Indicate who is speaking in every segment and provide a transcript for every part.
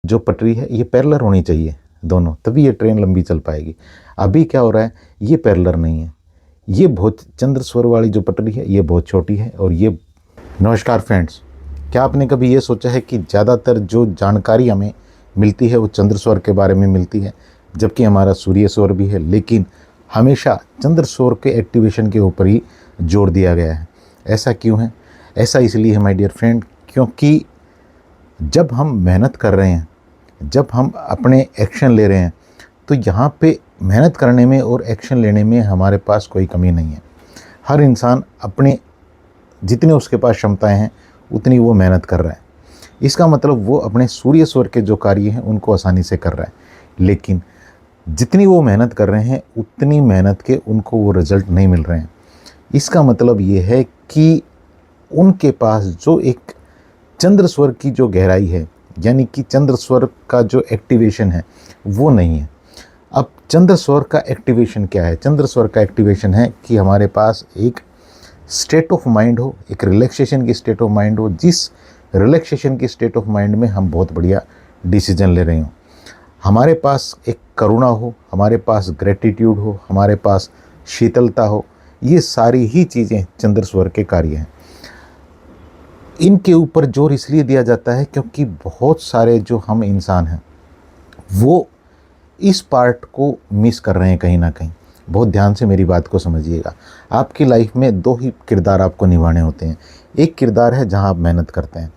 Speaker 1: जो पटरी है ये पैरेलल होनी चाहिए दोनों, तभी ये ट्रेन लंबी चल पाएगी। अभी क्या हो रहा है, ये पैरेलल नहीं है, ये बहुत चंद्र स्वर वाली जो पटरी है ये बहुत छोटी है। और ये नमस्कार फ्रेंड्स, क्या आपने कभी ये सोचा है कि ज़्यादातर जो जानकारी हमें मिलती है वो चंद्र स्वर के बारे में मिलती है, जबकि हमारा सूर्य स्वर भी है, लेकिन हमेशा चंद्र स्वर के एक्टिवेशन के ऊपर ही जोर दिया गया है। ऐसा क्यों है? ऐसा इसलिए है माय डियर फ्रेंड, क्योंकि जब हम मेहनत कर रहे हैं, जब हम अपने एक्शन ले रहे हैं, तो यहाँ पे मेहनत करने में और एक्शन लेने में हमारे पास कोई कमी नहीं है। हर इंसान अपने जितने उसके पास क्षमताएं हैं उतनी वो मेहनत कर रहा है। इसका मतलब वो अपने सूर्य स्वर के जो कार्य हैं उनको आसानी से कर रहा है, लेकिन जितनी वो मेहनत कर रहे हैं उतनी मेहनत के उनको वो रिजल्ट नहीं मिल रहे हैं। इसका मतलब ये है कि उनके पास जो एक चंद्र स्वर की जो गहराई है, यानी कि चंद्र स्वर का जो एक्टिवेशन है वो नहीं है। अब चंद्र स्वर का एक्टिवेशन क्या है? चंद्र स्वर का एक्टिवेशन है कि हमारे पास एक स्टेट ऑफ माइंड हो, एक रिलैक्सेशन की स्टेट ऑफ माइंड हो, जिस रिलैक्सेशन की स्टेट ऑफ माइंड में हम बहुत बढ़िया डिसीजन ले रहे हो। हमारे पास एक करुणा हो, हमारे पास ग्रेटिट्यूड हो, हमारे पास शीतलता हो, ये सारी ही चीज़ें चंद्र स्वर के कार्य हैं। इनके ऊपर जोर इसलिए दिया जाता है क्योंकि बहुत सारे जो हम इंसान हैं वो इस पार्ट को मिस कर रहे हैं कहीं ना कहीं। बहुत ध्यान से मेरी बात को समझिएगा। आपकी लाइफ में दो ही किरदार आपको निभाने होते हैं। एक किरदार है जहां आप मेहनत करते हैं,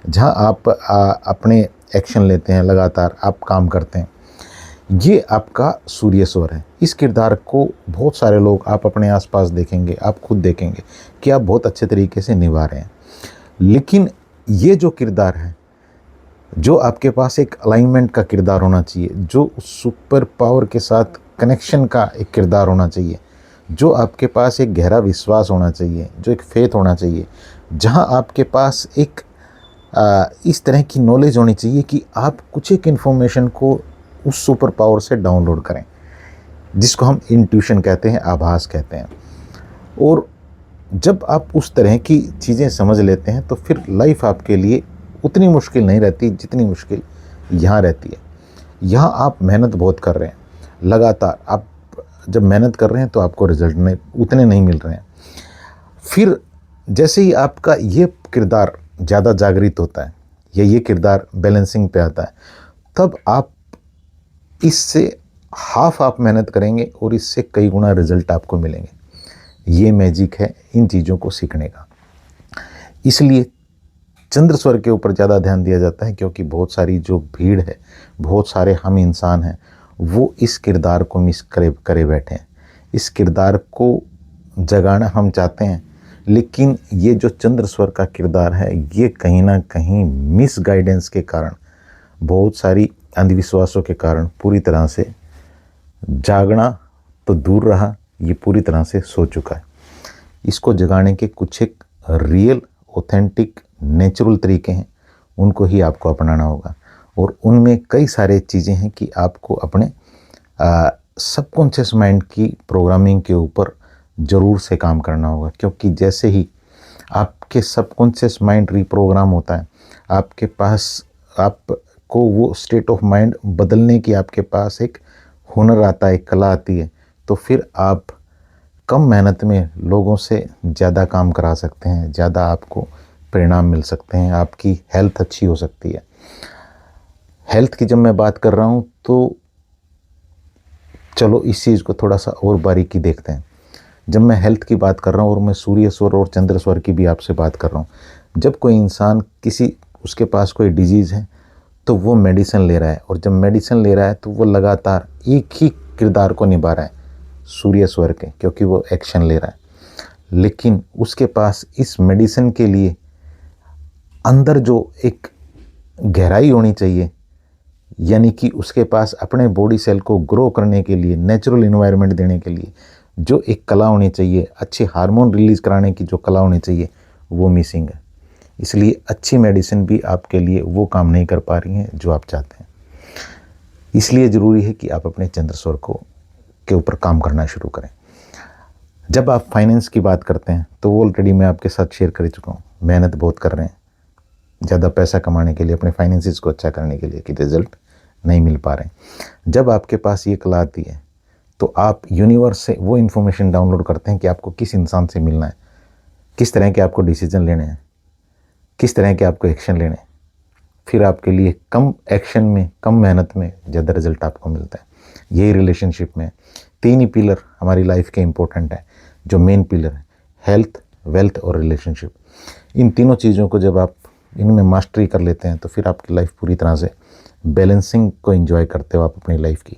Speaker 1: जहां आप अपने एक्शन लेते हैं, लगातार आप काम करते हैं, ये आपका सूर्य स्वर है। इस किरदार को बहुत सारे लोग आप अपने आसपास देखेंगे, आप खुद देखेंगे कि आप बहुत अच्छे तरीके से निभा रहे हैं। लेकिन ये जो किरदार है, जो आपके पास एक अलाइनमेंट का किरदार होना चाहिए, जो सुपर पावर के साथ कनेक्शन का एक किरदार होना चाहिए, जो आपके पास एक गहरा विश्वास होना चाहिए, जो एक फेथ होना चाहिए, जहां आपके पास एक इस तरह की नॉलेज होनी चाहिए कि आप कुछ एक इन्फॉर्मेशन को उस सुपर पावर से डाउनलोड करें, जिसको हम इंट्यूशन कहते हैं, आभास कहते हैं। और जब आप उस तरह की चीज़ें समझ लेते हैं तो फिर लाइफ आपके लिए उतनी मुश्किल नहीं रहती जितनी मुश्किल यहाँ रहती है। यहाँ आप मेहनत बहुत कर रहे हैं, लगातार आप जब मेहनत कर रहे हैं तो आपको रिजल्ट नहीं उतने नहीं मिल रहे हैं। फिर जैसे ही आपका ये किरदार ज़्यादा जागृत होता है या ये किरदार बैलेंसिंग पे आता है, तब आप इससे हाफ आप मेहनत करेंगे और इससे कई गुना रिजल्ट आपको मिलेंगे। ये मैजिक है इन चीज़ों को सीखने का। इसलिए चंद्र स्वर के ऊपर ज़्यादा ध्यान दिया जाता है, क्योंकि बहुत सारी जो भीड़ है, बहुत सारे हम इंसान हैं, वो इस किरदार को मिस करे बैठे हैं। इस किरदार को जगाना हम चाहते हैं, लेकिन ये जो चंद्र स्वर का किरदार है ये कहीं ना कहीं मिस गाइडेंस के कारण, बहुत सारी अंधविश्वासों के कारण पूरी तरह से जागना तो दूर रहा, ये पूरी तरह से सो चुका है। इसको जगाने के कुछ एक रियल, ऑथेंटिक, नेचुरल तरीके हैं, उनको ही आपको अपनाना होगा। और उनमें कई सारे चीज़ें हैं कि आपको अपने सबकॉन्शियस माइंड की प्रोग्रामिंग के ऊपर ज़रूर से काम करना होगा, क्योंकि जैसे ही आपके सबकॉन्शियस माइंड रीप्रोग्राम होता है, आपके पास आपको वो स्टेट ऑफ माइंड बदलने की आपके पास एक हुनर आता है, एक कला आती है, तो फिर आप कम मेहनत में लोगों से ज़्यादा काम करा सकते हैं, ज़्यादा आपको परिणाम मिल सकते हैं, आपकी हेल्थ अच्छी हो सकती है। हेल्थ की जब मैं बात कर रहा हूँ तो चलो इस चीज़ को थोड़ा सा और बारीकी देखते हैं। जब मैं हेल्थ की बात कर रहा हूँ और मैं सूर्य स्वर और चंद्र स्वर की भी आपसे बात कर रहा हूँ, जब कोई इंसान उसके पास कोई डिजीज़ है तो वो मेडिसिन ले रहा है, और जब मेडिसिन ले रहा है तो वो लगातार एक ही किरदार को निभा रहा है, सूर्य स्वर के, क्योंकि वो एक्शन ले रहा है। लेकिन उसके पास इस मेडिसिन के लिए अंदर जो एक गहराई होनी चाहिए, यानी कि उसके पास अपने बॉडी सेल को ग्रो करने के लिए, नेचुरल इन्वायरमेंट देने के लिए जो एक कला होनी चाहिए, अच्छे हार्मोन रिलीज कराने की जो कला होनी चाहिए, वो मिसिंग है। इसलिए अच्छी मेडिसिन भी आपके लिए वो काम नहीं कर पा रही हैं जो आप चाहते हैं। इसलिए ज़रूरी है कि आप अपने चंद्र स्वर के ऊपर काम करना शुरू करें। जब आप फाइनेंस की बात करते हैं तो वो ऑलरेडी मैं आपके साथ शेयर कर चुका हूँ। मेहनत बहुत कर रहे हैं, ज़्यादा पैसा कमाने के लिए, अपने फाइनेंसिस को अच्छा करने के लिए, कि रिजल्ट नहीं मिल पा रहे हैं। जब आपके पास ये कला आती है तो आप यूनिवर्स से वो इन्फॉर्मेशन डाउनलोड करते हैं कि आपको किस इंसान से मिलना है, किस तरह के आपको डिसीजन लेने हैं, किस तरह के आपको एक्शन लेने हैं। फिर आपके लिए कम एक्शन में, कम मेहनत में ज़्यादा रिजल्ट आपको मिलता है। यही रिलेशनशिप में 3 ही पिलर हमारी लाइफ के इम्पोर्टेंट है, जो मेन पिलर है, हेल्थ, वेल्थ और रिलेशनशिप। इन तीनों चीज़ों को जब आप इनमें मास्टरी कर लेते हैं तो फिर आपकी लाइफ पूरी तरह से बैलेंसिंग को एंजॉय करते हो आप अपनी लाइफ की।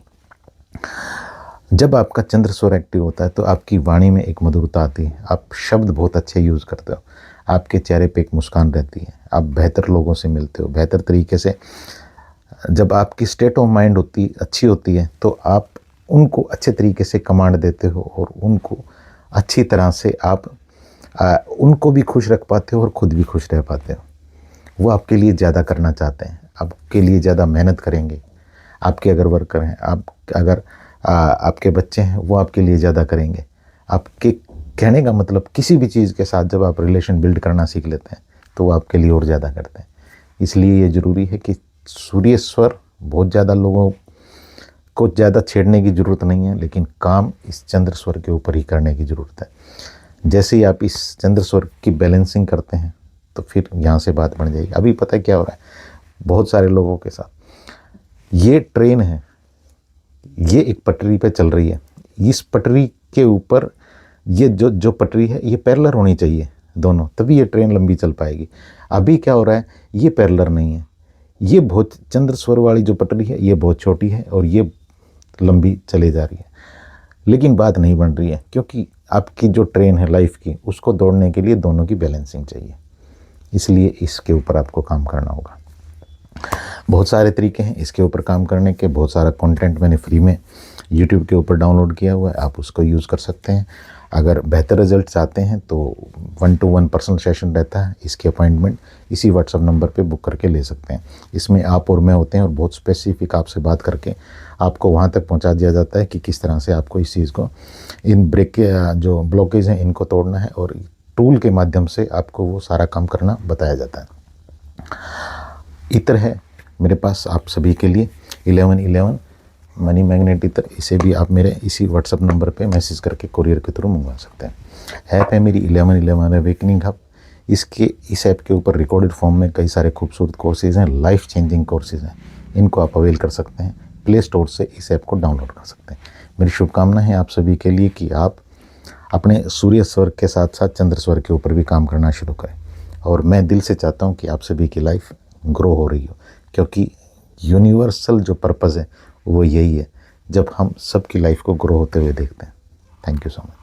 Speaker 1: जब आपका चंद्र स्वर एक्टिव होता है तो आपकी वाणी में एक मधुरता आती है, आप शब्द बहुत अच्छे यूज़ करते हो, आपके चेहरे पे एक मुस्कान रहती है, आप बेहतर लोगों से मिलते हो, बेहतर तरीके से। जब आपकी स्टेट ऑफ माइंड अच्छी होती है तो आप उनको अच्छे तरीके से कमांड देते हो और उनको अच्छी तरह से आप उनको भी खुश रख पाते हो और ख़ुद भी खुश रह पाते हो। वो आपके लिए ज़्यादा करना चाहते हैं, आपके लिए ज़्यादा मेहनत करेंगे। आपके अगर वर्कर हैं, आपके बच्चे हैं, वो आपके लिए ज़्यादा करेंगे। आपके कहने का मतलब, किसी भी चीज़ के साथ जब आप रिलेशन बिल्ड करना सीख लेते हैं तो वो आपके लिए और ज़्यादा करते हैं। इसलिए ये ज़रूरी है कि सूर्य स्वर बहुत ज़्यादा लोगों को ज़्यादा छेड़ने की ज़रूरत नहीं है, लेकिन काम इस चंद्र स्वर के ऊपर ही करने की ज़रूरत है। जैसे ही आप इस चंद्र स्वर की बैलेंसिंग करते हैं तो फिर यहाँ से बात बन जाएगी। अभी पता है क्या हो रहा है बहुत सारे लोगों के साथ, ये ट्रेन है, ये एक पटरी पे चल रही है, इस पटरी के ऊपर ये जो पटरी है ये पैरेलल होनी चाहिए दोनों, तभी ये ट्रेन लंबी चल पाएगी। अभी क्या हो रहा है, ये पैरेलल नहीं है, ये बहुत चंद्र स्वर वाली जो पटरी है ये बहुत छोटी है और ये लंबी चले जा रही है, लेकिन बात नहीं बन रही है, क्योंकि आपकी जो ट्रेन है लाइफ की, उसको दौड़ने के लिए दोनों की बैलेंसिंग चाहिए। इसलिए इसके ऊपर आपको काम करना होगा। बहुत सारे तरीके हैं इसके ऊपर काम करने के, बहुत सारा कंटेंट मैंने फ्री में YouTube के ऊपर डाउनलोड किया हुआ है, आप उसको यूज़ कर सकते हैं। अगर बेहतर रिजल्ट चाहते हैं तो 1-to-1 पर्सनल सेशन रहता है, इसकी अपॉइंटमेंट इसी व्हाट्सअप नंबर पे बुक करके ले सकते हैं। इसमें आप और मैं होते हैं और बहुत स्पेसिफिक आपसे बात करके आपको वहाँ तक पहुँचा दिया जाता है कि किस तरह से आपको इस चीज़ को, इन ब्रेक के जो ब्लॉकेज हैं इनको तोड़ना है, और टूल के माध्यम से आपको वो सारा काम करना बताया जाता है। इत्र है मेरे पास आप सभी के लिए 1111 मनी मैग्नेट इत्र, इसे भी आप मेरे इसी व्हाट्सअप नंबर पे मैसेज करके कुरियर के थ्रू मंगवा सकते हैं। ऐप है मेरी 1111 अवेकनिंग हब। इस ऐप के ऊपर रिकॉर्डेड फॉर्म में कई सारे खूबसूरत कोर्सेज़ हैं, लाइफ चेंजिंग कोर्सेज़ हैं, इनको आप अवेल कर सकते हैं। प्ले स्टोर से इस ऐप को डाउनलोड कर सकते हैं। मेरी शुभकामना है आप सभी के लिए कि आप अपने सूर्य स्वर के साथ साथ चंद्र स्वर के ऊपर भी काम करना शुरू करें, और मैं दिल से चाहता हूँ कि आप सभी की लाइफ ग्रो हो रही हो, क्योंकि यूनिवर्सल जो पर्पज़ है वो यही है, जब हम सबकी लाइफ को ग्रो होते हुए देखते हैं। Thank you so much.